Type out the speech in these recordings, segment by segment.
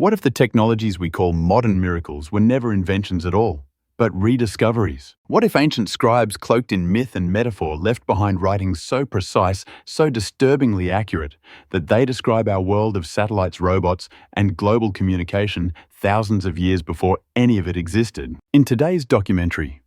What if the technologies we call modern miracles were never inventions at all, but rediscoveries? What if ancient scribes cloaked in myth and metaphor left behind writings so precise, so disturbingly accurate, that they describe our world of satellites, robots, and global communication thousands of years before any of it existed? In today's documentary,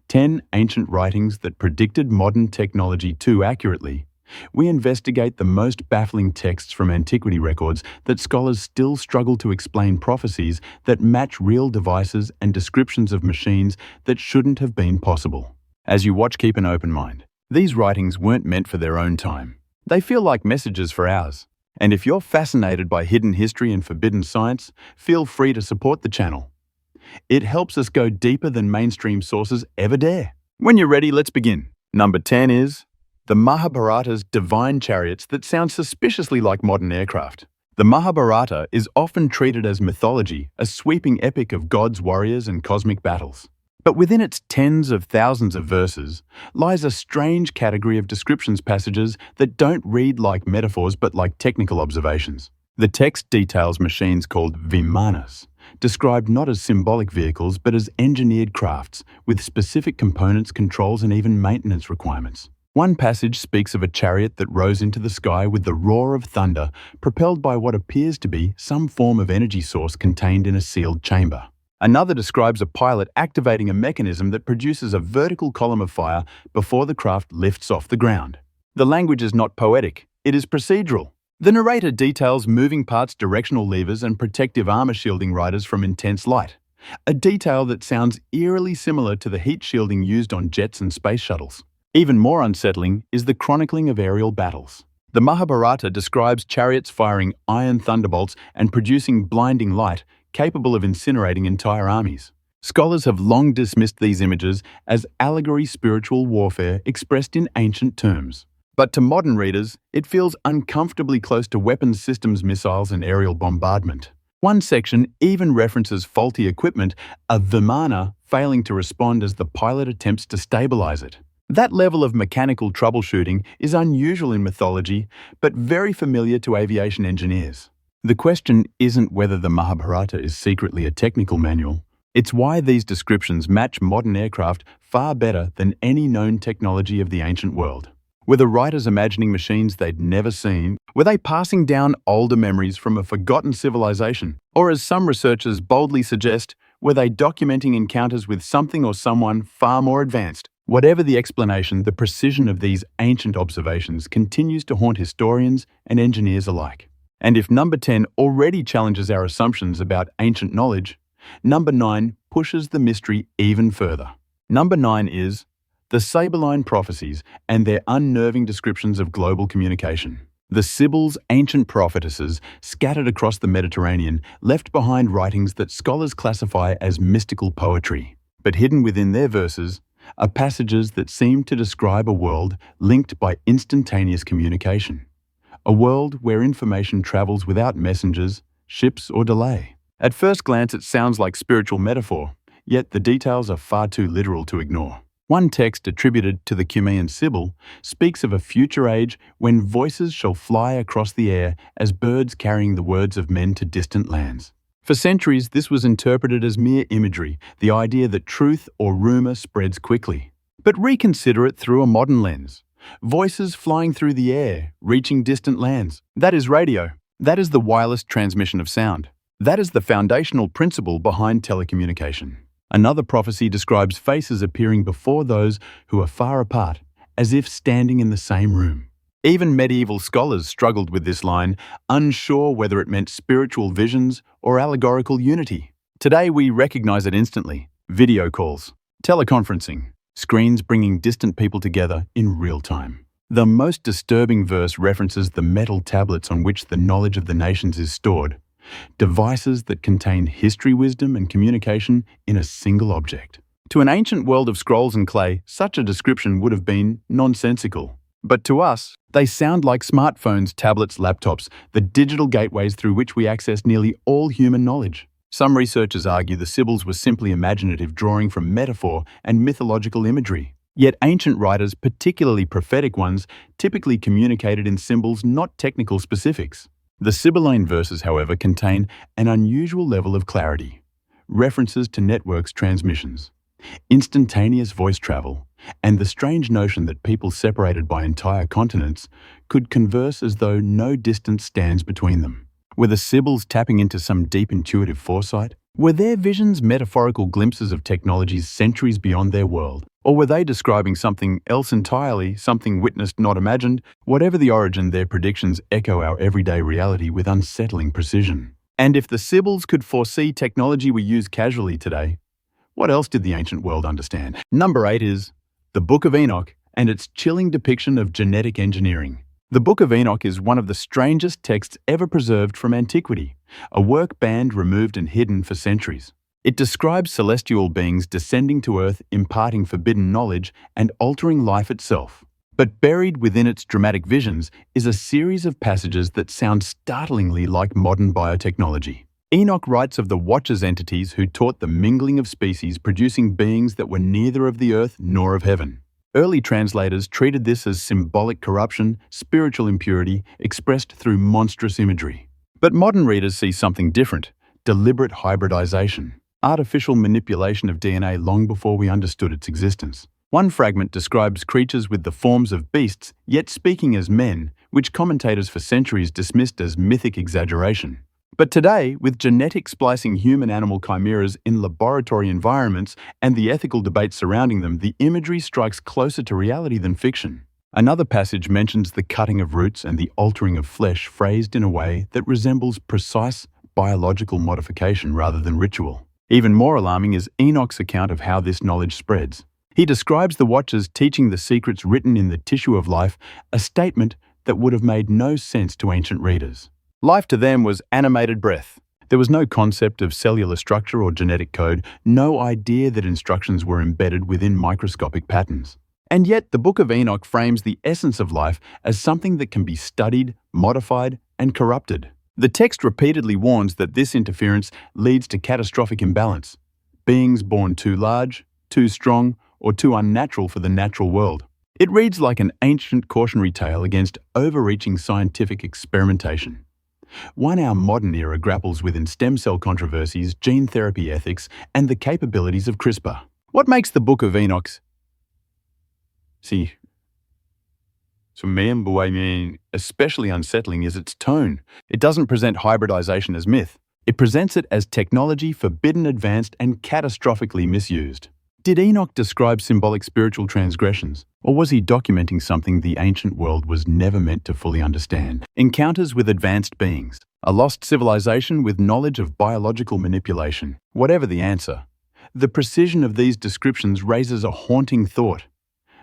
10 ancient writings that predicted modern technology too accurately, we investigate the most baffling texts from antiquity records that scholars still struggle to explain, prophecies that match real devices and descriptions of machines that shouldn't have been possible. As you watch, keep an open mind. These writings weren't meant for their own time. They feel like messages for ours. And if you're fascinated by hidden history and forbidden science, feel free to support the channel. It helps us go deeper than mainstream sources ever dare. When you're ready, let's begin. Number 10 is the Mahabharata's divine chariots that sound suspiciously like modern aircraft. The Mahabharata is often treated as mythology, a sweeping epic of gods, warriors, and cosmic battles. But within its tens of thousands of verses lies a strange category of descriptions passages that don't read like metaphors but like technical observations. The text details machines called Vimanas, described not as symbolic vehicles but as engineered crafts with specific components, controls, and even maintenance requirements. One passage speaks of a chariot that rose into the sky with the roar of thunder, propelled by what appears to be some form of energy source contained in a sealed chamber. Another describes a pilot activating a mechanism that produces a vertical column of fire before the craft lifts off the ground. The language is not poetic, it is procedural. The narrator details moving parts, directional levers, and protective armor shielding riders from intense light, a detail that sounds eerily similar to the heat shielding used on jets and space shuttles. Even more unsettling is the chronicling of aerial battles. The Mahabharata describes chariots firing iron thunderbolts and producing blinding light capable of incinerating entire armies. Scholars have long dismissed these images as allegory spiritual warfare expressed in ancient terms. But to modern readers, it feels uncomfortably close to weapons systems, missiles, and aerial bombardment. One section even references faulty equipment, a Vimana failing to respond as the pilot attempts to stabilize it. That level of mechanical troubleshooting is unusual in mythology, but very familiar to aviation engineers. The question isn't whether the Mahabharata is secretly a technical manual. It's why these descriptions match modern aircraft far better than any known technology of the ancient world. Were the writers imagining machines they'd never seen? Were they passing down older memories from a forgotten civilization? Or, as some researchers boldly suggest, were they documenting encounters with something or someone far more advanced? Whatever the explanation, the precision of these ancient observations continues to haunt historians and engineers alike. And if number 10 already challenges our assumptions about ancient knowledge, number 9 pushes the mystery even further. Number 9 is the Sibylline Prophecies and their unnerving descriptions of global communication. The Sibyls, ancient prophetesses scattered across the Mediterranean, left behind writings that scholars classify as mystical poetry. But hidden within their verses are passages that seem to describe a world linked by instantaneous communication. A world where information travels without messengers, ships, or delay. At first glance, it sounds like spiritual metaphor, yet the details are far too literal to ignore. One text attributed to the Cumaean Sibyl speaks of a future age when voices shall fly across the air as birds carrying the words of men to distant lands. For centuries, this was interpreted as mere imagery, the idea that truth or rumor spreads quickly. But reconsider it through a modern lens. Voices flying through the air, reaching distant lands. That is radio. That is the wireless transmission of sound. That is the foundational principle behind telecommunication. Another prophecy describes faces appearing before those who are far apart, as if standing in the same room. Even medieval scholars struggled with this line, unsure whether it meant spiritual visions or allegorical unity. Today we recognize it instantly. Video calls, teleconferencing, screens bringing distant people together in real time. The most disturbing verse references the metal tablets on which the knowledge of the nations is stored, devices that contain history, wisdom, and communication in a single object. To an ancient world of scrolls and clay, such a description would have been nonsensical. But to us, they sound like smartphones, tablets, laptops, the digital gateways through which we access nearly all human knowledge. Some researchers argue the Sibyls were simply imaginative, drawing from metaphor and mythological imagery. Yet ancient writers, particularly prophetic ones, typically communicated in symbols, not technical specifics. The Sibylline verses, however, contain an unusual level of clarity, references to networks transmissions, instantaneous voice travel, and the strange notion that people separated by entire continents could converse as though no distance stands between them. Were the Sibyls tapping into some deep intuitive foresight? Were their visions metaphorical glimpses of technologies centuries beyond their world? Or were they describing something else entirely, something witnessed not imagined? Whatever the origin, their predictions echo our everyday reality with unsettling precision. And if the Sibyls could foresee technology we use casually today, what else did the ancient world understand? Number 8 is the Book of Enoch and its chilling depiction of genetic engineering. The Book of Enoch is one of the strangest texts ever preserved from antiquity, a work banned, removed, and hidden for centuries. It describes celestial beings descending to Earth, imparting forbidden knowledge and altering life itself. But buried within its dramatic visions is a series of passages that sound startlingly like modern biotechnology. Enoch writes of the Watchers entities who taught the mingling of species, producing beings that were neither of the earth nor of heaven. Early translators treated this as symbolic corruption, spiritual impurity, expressed through monstrous imagery. But modern readers see something different: deliberate hybridization, artificial manipulation of DNA long before we understood its existence. One fragment describes creatures with the forms of beasts, yet speaking as men, which commentators for centuries dismissed as mythic exaggeration. But today, with genetic splicing human-animal chimeras in laboratory environments and the ethical debate surrounding them, the imagery strikes closer to reality than fiction. Another passage mentions the cutting of roots and the altering of flesh, phrased in a way that resembles precise biological modification rather than ritual. Even more alarming is Enoch's account of how this knowledge spreads. He describes the Watchers teaching the secrets written in the tissue of life, a statement that would have made no sense to ancient readers. Life to them was animated breath. There was no concept of cellular structure or genetic code, no idea that instructions were embedded within microscopic patterns. And yet, the Book of Enoch frames the essence of life as something that can be studied, modified, and corrupted. The text repeatedly warns that this interference leads to catastrophic imbalance, beings born too large, too strong, or too unnatural for the natural world. It reads like an ancient cautionary tale against overreaching scientific experimentation. One our modern era grapples with in stem cell controversies, gene therapy ethics, and the capabilities of CRISPR. What makes the Book of Enoch especially unsettling is its tone. It doesn't present hybridization as myth. It presents it as technology forbidden, advanced, and catastrophically misused. Did Enoch describe symbolic spiritual transgressions, or was he documenting something the ancient world was never meant to fully understand? Encounters with advanced beings, a lost civilization with knowledge of biological manipulation. Whatever the answer, the precision of these descriptions raises a haunting thought.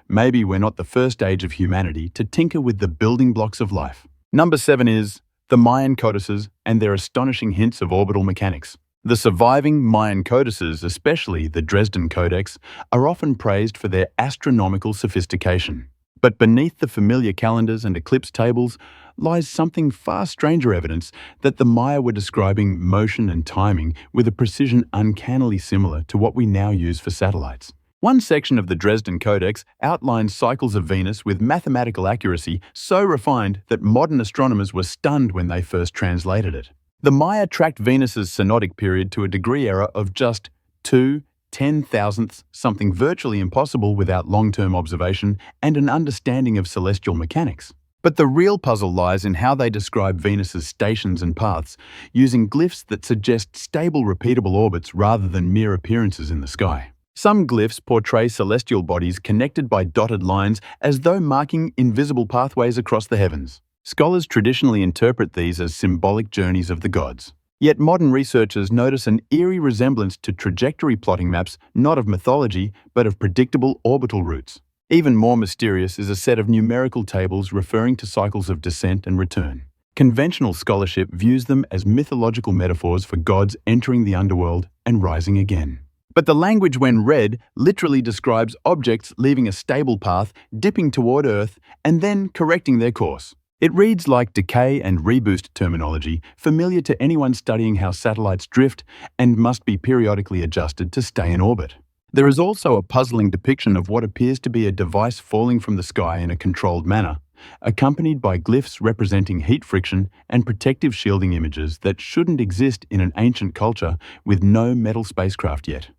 Maybe we're not the first age of humanity to tinker with the building blocks of life. Number 7 is the Mayan Codices and their astonishing hints of orbital mechanics. The surviving Mayan codices, especially the Dresden Codex, are often praised for their astronomical sophistication. But beneath the familiar calendars and eclipse tables lies something far stranger evidence that the Maya were describing motion and timing with a precision uncannily similar to what we now use for satellites. One section of the Dresden Codex outlines cycles of Venus with mathematical accuracy so refined that modern astronomers were stunned when they first translated it. The Maya tracked Venus's synodic period to a degree error of just 2/10,000ths, something virtually impossible without long-term observation and an understanding of celestial mechanics. But the real puzzle lies in how they describe Venus's stations and paths, using glyphs that suggest stable, repeatable orbits rather than mere appearances in the sky. Some glyphs portray celestial bodies connected by dotted lines as though marking invisible pathways across the heavens. Scholars traditionally interpret these as symbolic journeys of the gods. Yet modern researchers notice an eerie resemblance to trajectory plotting maps, not of mythology, but of predictable orbital routes. Even more mysterious is a set of numerical tables referring to cycles of descent and return. Conventional scholarship views them as mythological metaphors for gods entering the underworld and rising again. But the language, when read, literally describes objects leaving a stable path, dipping toward Earth, and then correcting their course. It reads like decay and reboost terminology, familiar to anyone studying how satellites drift and must be periodically adjusted to stay in orbit. There is also a puzzling depiction of what appears to be a device falling from the sky in a controlled manner, accompanied by glyphs representing heat friction and protective shielding images that shouldn't exist in an ancient culture with no metal spacecraft yet,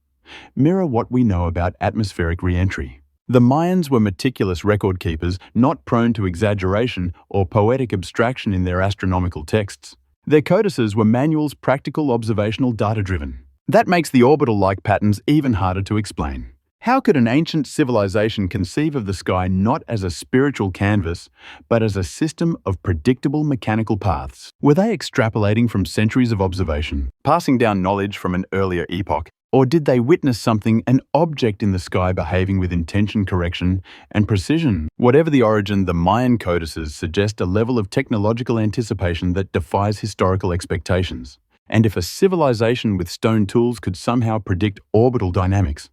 mirror what we know about atmospheric reentry. The Mayans were meticulous record keepers, not prone to exaggeration or poetic abstraction in their astronomical texts. Their codices were manuals, practical, observational, data-driven. That makes the orbital-like patterns even harder to explain. How could an ancient civilization conceive of the sky not as a spiritual canvas, but as a system of predictable mechanical paths? Were they extrapolating from centuries of observation, passing down knowledge from an earlier epoch? Or did they witness something, an object in the sky behaving with intention, correction, and precision? Whatever the origin, the Mayan codices suggest a level of technological anticipation that defies historical expectations. And if a civilization with stone tools could somehow predict orbital dynamics,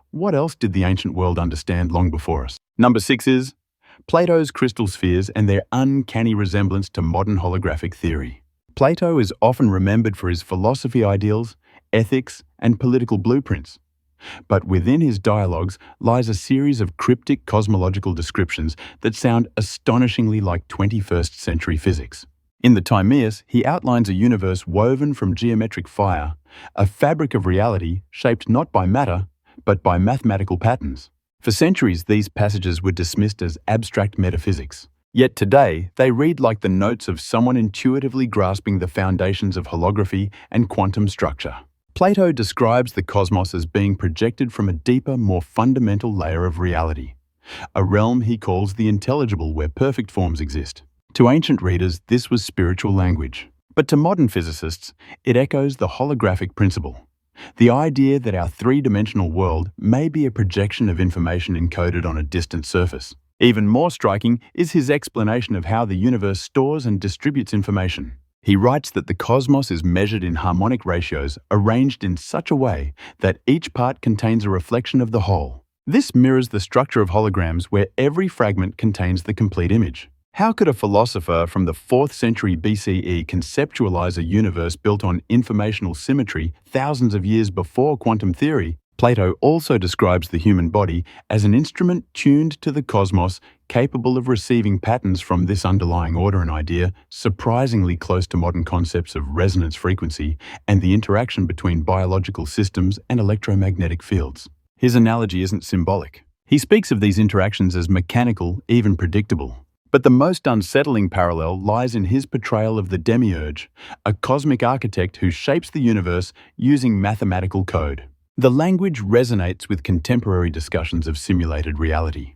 what else did the ancient world understand long before us? Number 6 is Plato's crystal spheres and their uncanny resemblance to modern holographic theory. Plato is often remembered for his philosophy ideals, ethics, and political blueprints. But within his dialogues lies a series of cryptic cosmological descriptions that sound astonishingly like 21st century physics. In the Timaeus, he outlines a universe woven from geometric fire, a fabric of reality shaped not by matter, but by mathematical patterns. For centuries, these passages were dismissed as abstract metaphysics. Yet today, they read like the notes of someone intuitively grasping the foundations of holography and quantum structure. Plato describes the cosmos as being projected from a deeper, more fundamental layer of reality, a realm he calls the intelligible where perfect forms exist. To ancient readers, this was spiritual language. But to modern physicists, it echoes the holographic principle, the idea that our three-dimensional world may be a projection of information encoded on a distant surface. Even more striking is his explanation of how the universe stores and distributes information. He writes that the cosmos is measured in harmonic ratios arranged in such a way that each part contains a reflection of the whole. This mirrors the structure of holograms where every fragment contains the complete image. How could a philosopher from the 4th century BCE conceptualize a universe built on informational symmetry thousands of years before quantum theory? Plato also describes the human body as an instrument tuned to the cosmos, capable of receiving patterns from this underlying order, an idea surprisingly close to modern concepts of resonance frequency and the interaction between biological systems and electromagnetic fields. His analogy isn't symbolic. He speaks of these interactions as mechanical, even predictable. But the most unsettling parallel lies in his portrayal of the demiurge, a cosmic architect who shapes the universe using mathematical code. The language resonates with contemporary discussions of simulated reality.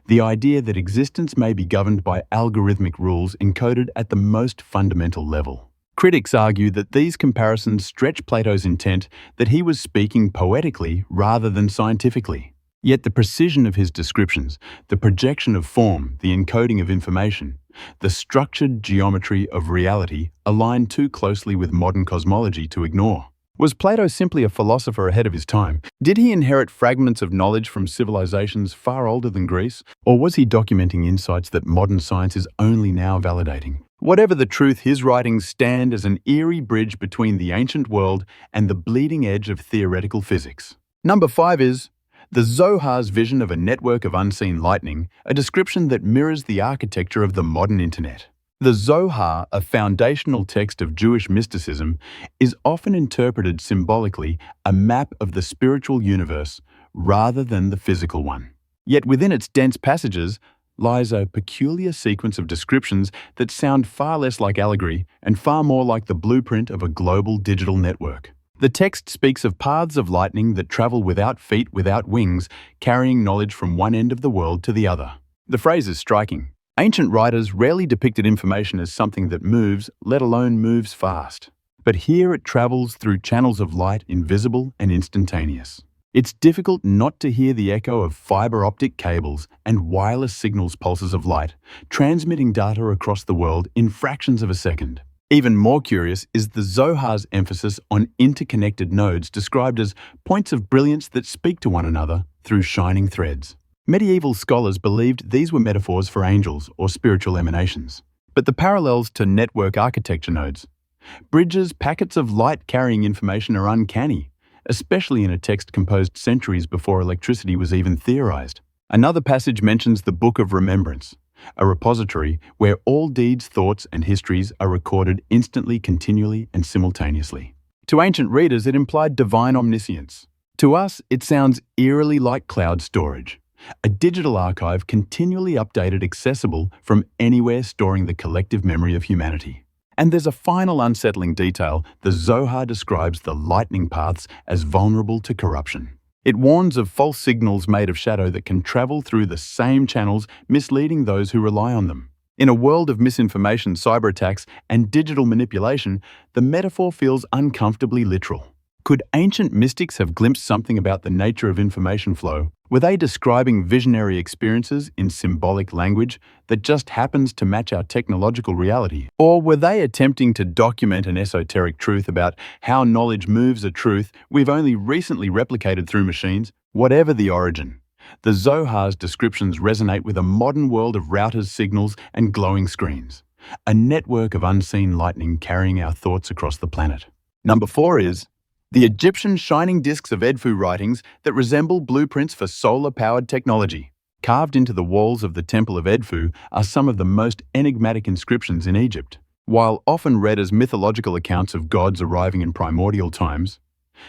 The idea that existence may be governed by algorithmic rules encoded at the most fundamental level. Critics argue that these comparisons stretch Plato's intent that he was speaking poetically rather than scientifically. Yet the precision of his descriptions, the projection of form, the encoding of information, the structured geometry of reality align too closely with modern cosmology to ignore. Was Plato simply a philosopher ahead of his time? Did he inherit fragments of knowledge from civilizations far older than Greece? Or was he documenting insights that modern science is only now validating? Whatever the truth, his writings stand as an eerie bridge between the ancient world and the bleeding edge of theoretical physics. Number 5 is the Zohar's vision of a network of unseen lightning, a description that mirrors the architecture of the modern internet. The Zohar, a foundational text of Jewish mysticism, is often interpreted symbolically a map of the spiritual universe rather than the physical one. Yet within its dense passages lies a peculiar sequence of descriptions that sound far less like allegory and far more like the blueprint of a global digital network. The text speaks of paths of lightning that travel without feet, without wings, carrying knowledge from one end of the world to the other. The phrase is striking. Ancient writers rarely depicted information as something that moves, let alone moves fast. But here it travels through channels of light, invisible and instantaneous. It's difficult not to hear the echo of fiber optic cables and wireless signals, pulses of light, transmitting data across the world in fractions of a second. Even more curious is the Zohar's emphasis on interconnected nodes described as points of brilliance that speak to one another through shining threads. Medieval scholars believed these were metaphors for angels or spiritual emanations. But the parallels to network architecture nodes, bridges, packets of light carrying information are uncanny, especially in a text composed centuries before electricity was even theorized. Another passage mentions the Book of Remembrance, a repository where all deeds, thoughts, and histories are recorded instantly, continually, and simultaneously. To ancient readers, it implied divine omniscience. To us, it sounds eerily like cloud storage, a digital archive continually updated, accessible from anywhere, storing the collective memory of humanity. And there's a final unsettling detail: the Zohar describes the lightning paths as vulnerable to corruption. It warns of false signals made of shadow that can travel through the same channels, misleading those who rely on them. In a world of misinformation, cyber attacks, and digital manipulation, the metaphor feels uncomfortably literal. Could ancient mystics have glimpsed something about the nature of information flow? Were they describing visionary experiences in symbolic language that just happens to match our technological reality? Or were they attempting to document an esoteric truth about how knowledge moves, a truth we've only recently replicated through machines? Whatever the origin, the Zohar's descriptions resonate with a modern world of routers, signals, and glowing screens, a network of unseen lightning carrying our thoughts across the planet. Number 4 is the Egyptian shining discs of Edfu writings that resemble blueprints for solar-powered technology. Carved into the walls of the Temple of Edfu are some of the most enigmatic inscriptions in Egypt. While often read as mythological accounts of gods arriving in primordial times,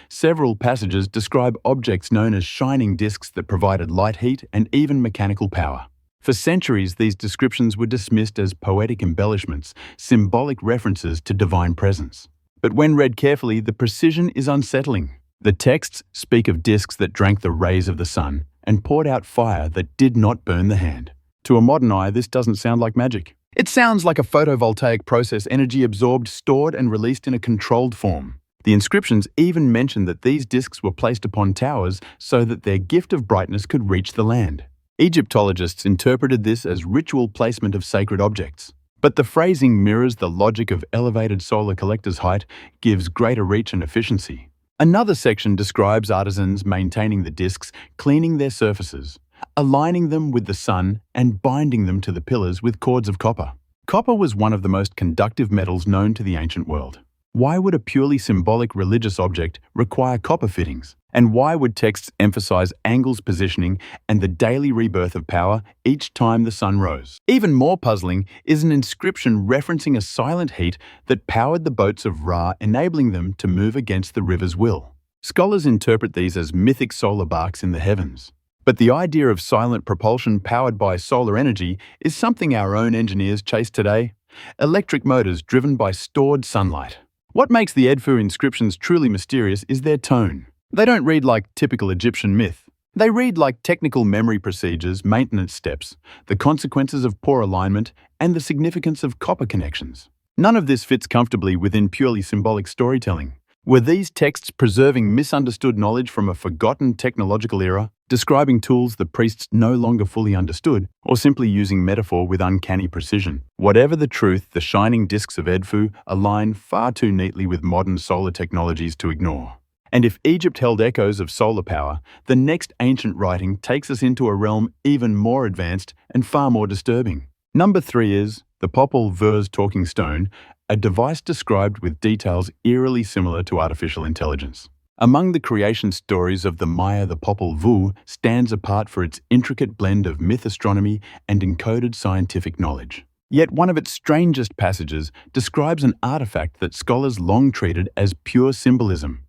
several passages describe objects known as shining discs that provided light, heat, and even mechanical power. For centuries, these descriptions were dismissed as poetic embellishments, symbolic references to divine presence. But when read carefully, the precision is unsettling. The texts speak of discs that drank the rays of the sun and poured out fire that did not burn the hand. To a modern eye, this doesn't sound like magic. It sounds like a photovoltaic process, energy absorbed, stored, and released in a controlled form. The inscriptions even mention that these discs were placed upon towers so that their gift of brightness could reach the land. Egyptologists interpreted this as ritual placement of sacred objects. But the phrasing mirrors the logic of elevated solar collectors' height, gives greater reach and efficiency. Another section describes artisans maintaining the discs, cleaning their surfaces, aligning them with the sun, and binding them to the pillars with cords of copper. Copper was one of the most conductive metals known to the ancient world. Why would a purely symbolic religious object require copper fittings? And why would texts emphasize angles, positioning, and the daily rebirth of power each time the sun rose? Even more puzzling is an inscription referencing a silent heat that powered the boats of Ra, enabling them to move against the river's will. Scholars interpret these as mythic solar barks in the heavens. But the idea of silent propulsion powered by solar energy is something our own engineers chase today: electric motors driven by stored sunlight. What makes the Edfu inscriptions truly mysterious is their tone. They don't read like typical Egyptian myth. They read like technical memory procedures, maintenance steps, the consequences of poor alignment, and the significance of copper connections. None of this fits comfortably within purely symbolic storytelling. Were these texts preserving misunderstood knowledge from a forgotten technological era, describing tools the priests no longer fully understood, or simply using metaphor with uncanny precision? Whatever the truth, the shining discs of Edfu align far too neatly with modern solar technologies to ignore. And if Egypt held echoes of solar power, the next ancient writing takes us into a realm even more advanced and far more disturbing. Number 3 is the Popol Vuh's talking stone, a device described with details eerily similar to artificial intelligence. Among the creation stories of the Maya, the Popol Vuh stands apart for its intricate blend of myth, astronomy, and encoded scientific knowledge. Yet one of its strangest passages describes an artifact that scholars long treated as pure symbolism.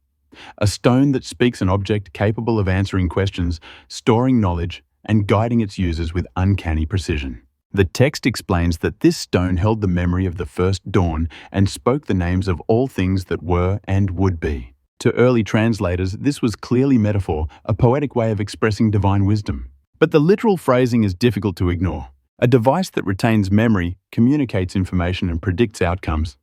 A stone that speaks an object capable of answering questions, storing knowledge, and guiding its users with uncanny precision. The text explains that this stone held the memory of the first dawn and spoke the names of all things that were and would be. To early translators, this was clearly metaphor, a poetic way of expressing divine wisdom. But the literal phrasing is difficult to ignore. A device that retains memory, communicates information, and predicts outcomes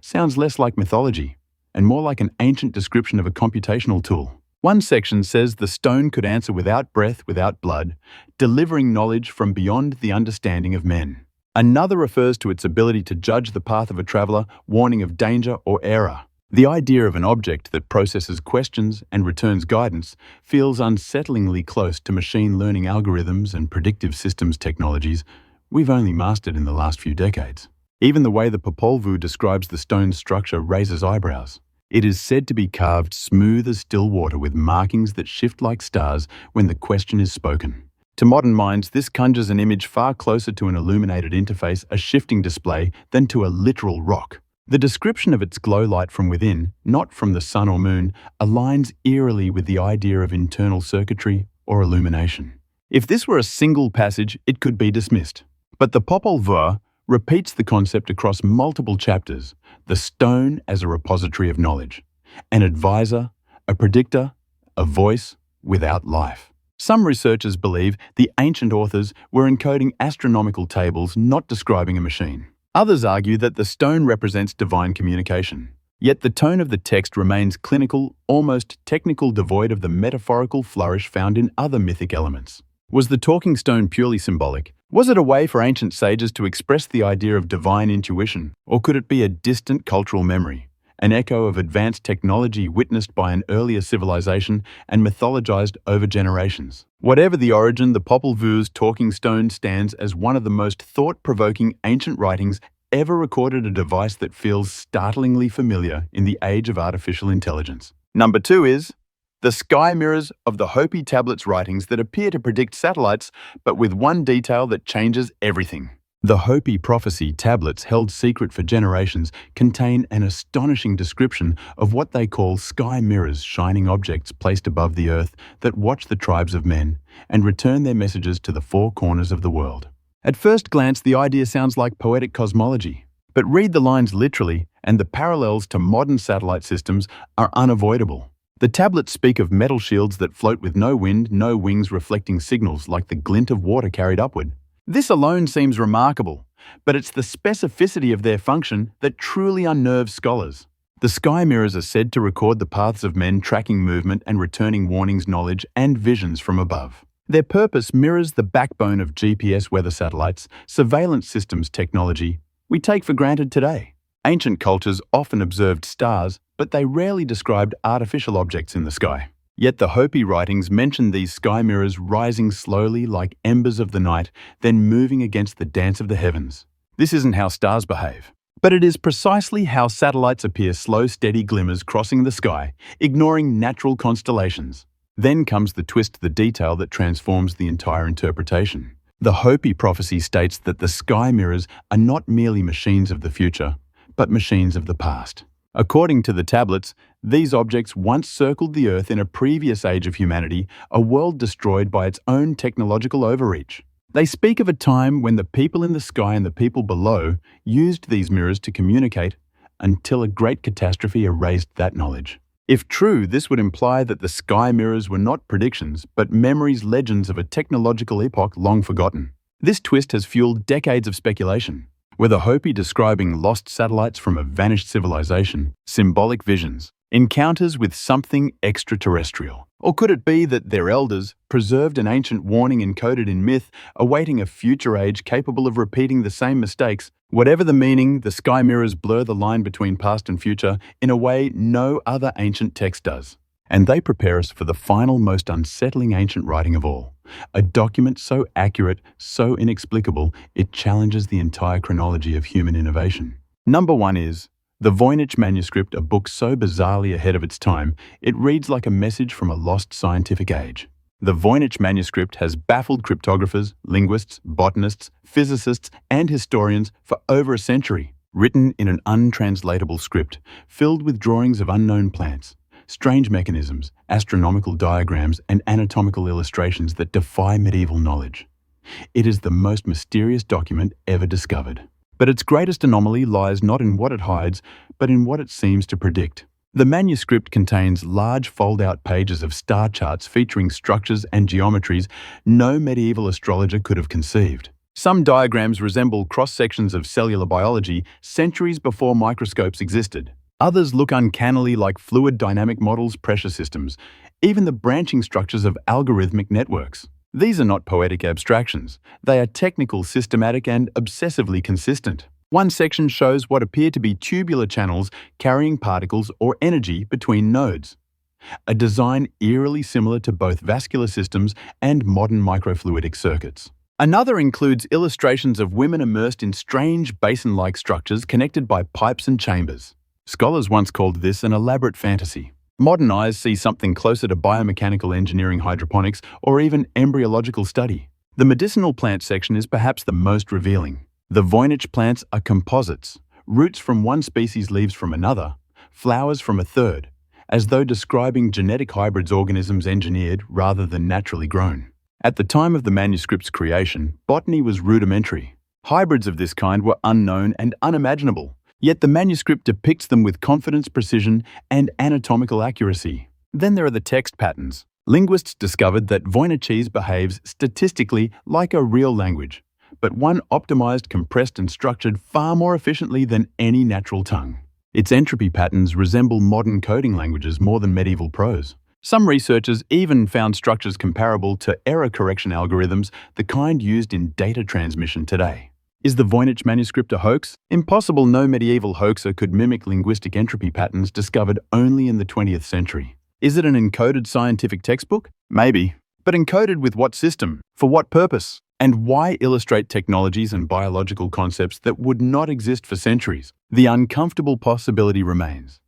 sounds less like mythology and more like an ancient description of a computational tool. One section says the stone could answer without breath, without blood, delivering knowledge from beyond the understanding of men. Another refers to its ability to judge the path of a traveler, warning of danger or error. The idea of an object that processes questions and returns guidance feels unsettlingly close to machine learning algorithms and predictive systems technologies we've only mastered in the last few decades. Even the way the Popol Vuh describes the stone's structure raises eyebrows. It is said to be carved smooth as still water with markings that shift like stars when the question is spoken. To modern minds, this conjures an image far closer to an illuminated interface, a shifting display, than to a literal rock. The description of its glow light from within, not from the sun or moon, aligns eerily with the idea of internal circuitry or illumination. If this were a single passage, it could be dismissed. But the Popol Vuh repeats the concept across multiple chapters: the stone as a repository of knowledge, an advisor, a predictor, a voice without life. Some researchers believe the ancient authors were encoding astronomical tables, not describing a machine. Others argue that the stone represents divine communication. Yet the tone of the text remains clinical, almost technical, devoid of the metaphorical flourish found in other mythic elements. Was the talking stone purely symbolic? Was it a way for ancient sages to express the idea of divine intuition? Or could it be a distant cultural memory, an echo of advanced technology witnessed by an earlier civilization and mythologized over generations? Whatever the origin, the Popol Vuh's talking stone stands as one of the most thought-provoking ancient writings ever recorded, a device that feels startlingly familiar in the age of artificial intelligence. Number 2 is the sky mirrors of the Hopi tablets writings that appear to predict satellites, but with one detail that changes everything. The Hopi prophecy tablets, held secret for generations, contain an astonishing description of what they call sky mirrors, shining objects placed above the earth that watch the tribes of men and return their messages to the four corners of the world. At first glance, the idea sounds like poetic cosmology, but read the lines literally, and the parallels to modern satellite systems are unavoidable. The tablets speak of metal shields that float with no wind, no wings, reflecting signals like the glint of water carried upward. This alone seems remarkable, but it's the specificity of their function that truly unnerves scholars. The sky mirrors are said to record the paths of men, tracking movement and returning warnings, knowledge, and visions from above. Their purpose mirrors the backbone of GPS weather satellites, surveillance systems technology we take for granted today. Ancient cultures often observed stars, but they rarely described artificial objects in the sky. Yet the Hopi writings mention these sky mirrors rising slowly like embers of the night, then moving against the dance of the heavens. This isn't how stars behave, but it is precisely how satellites appear: slow, steady glimmers crossing the sky, ignoring natural constellations. Then comes the twist, the detail that transforms the entire interpretation. The Hopi prophecy states that the sky mirrors are not merely machines of the future, but machines of the past. According to the tablets, these objects once circled the Earth in a previous age of humanity, a world destroyed by its own technological overreach. They speak of a time when the people in the sky and the people below used these mirrors to communicate until a great catastrophe erased that knowledge. If true, this would imply that the sky mirrors were not predictions, but memories, legends of a technological epoch long forgotten. This twist has fueled decades of speculation. Were the Hopi describing lost satellites from a vanished civilization, symbolic visions, encounters with something extraterrestrial? Or could it be that their elders preserved an ancient warning encoded in myth, awaiting a future age capable of repeating the same mistakes? Whatever the meaning, the sky mirrors blur the line between past and future in a way no other ancient text does. And they prepare us for the final, most unsettling ancient writing of all. A document so accurate, so inexplicable, it challenges the entire chronology of human innovation. Number 1 is the Voynich Manuscript, a book so bizarrely ahead of its time, it reads like a message from a lost scientific age. The Voynich Manuscript has baffled cryptographers, linguists, botanists, physicists, and historians for over a century. Written in an untranslatable script, filled with drawings of unknown plants, strange mechanisms, astronomical diagrams, and anatomical illustrations that defy medieval knowledge. It is the most mysterious document ever discovered. But its greatest anomaly lies not in what it hides, but in what it seems to predict. The manuscript contains large fold-out pages of star charts featuring structures and geometries no medieval astrologer could have conceived. Some diagrams resemble cross-sections of cellular biology centuries before microscopes existed. Others look uncannily like fluid dynamic models, pressure systems, even the branching structures of algorithmic networks. These are not poetic abstractions. They are technical, systematic, and obsessively consistent. One section shows what appear to be tubular channels carrying particles or energy between nodes, a design eerily similar to both vascular systems and modern microfluidic circuits. Another includes illustrations of women immersed in strange basin-like structures connected by pipes and chambers. Scholars once called this an elaborate fantasy. Modern eyes see something closer to biomechanical engineering, hydroponics, or even embryological study. The medicinal plant section is perhaps the most revealing. The Voynich plants are composites, roots from one species, leaves from another, flowers from a third, as though describing genetic hybrids, organisms engineered rather than naturally grown. At the time of the manuscript's creation, botany was rudimentary. Hybrids of this kind were unknown and unimaginable, yet the manuscript depicts them with confidence, precision, and anatomical accuracy. Then there are the text patterns. Linguists discovered that Voynichese behaves statistically like a real language, but one optimized, compressed, and structured far more efficiently than any natural tongue. Its entropy patterns resemble modern coding languages more than medieval prose. Some researchers even found structures comparable to error correction algorithms, the kind used in data transmission today. Is the Voynich manuscript a hoax? Impossible. No medieval hoaxer could mimic linguistic entropy patterns discovered only in the 20th century. Is it an encoded scientific textbook? Maybe. But encoded with what system? For what purpose? And why illustrate technologies and biological concepts that would not exist for centuries? The uncomfortable possibility remains.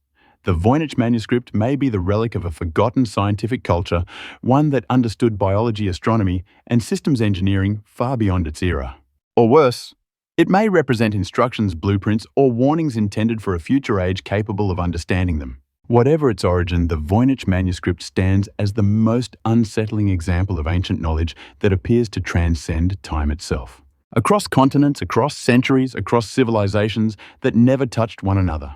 The Voynich manuscript may be the relic of a forgotten scientific culture, one that understood biology, astronomy, and systems engineering far beyond its era. Or worse, it may represent instructions, blueprints, or warnings intended for a future age capable of understanding them. Whatever its origin, the Voynich manuscript stands as the most unsettling example of ancient knowledge that appears to transcend time itself. Across continents, across centuries, across civilizations that never touched one another,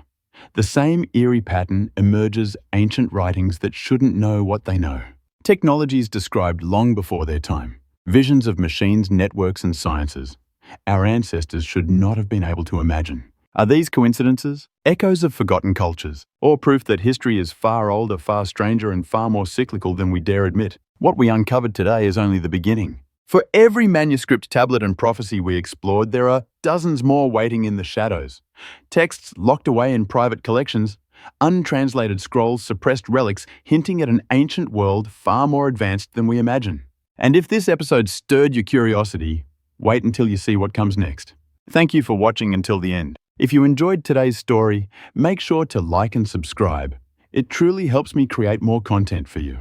the same eerie pattern emerges: ancient writings that shouldn't know what they know. Technologies described long before their time. Visions of machines, networks, and sciences our ancestors should not have been able to imagine. Are these coincidences, echoes of forgotten cultures, or proof that history is far older, far stranger, and far more cyclical than we dare admit? What we uncovered today is only the beginning. For every manuscript, tablet, and prophecy we explored, there are dozens more waiting in the shadows. Texts locked away in private collections, untranslated scrolls, suppressed relics, hinting at an ancient world far more advanced than we imagine. And if this episode stirred your curiosity, wait until you see what comes next. Thank you for watching until the end. If you enjoyed today's story, make sure to like and subscribe. It truly helps me create more content for you.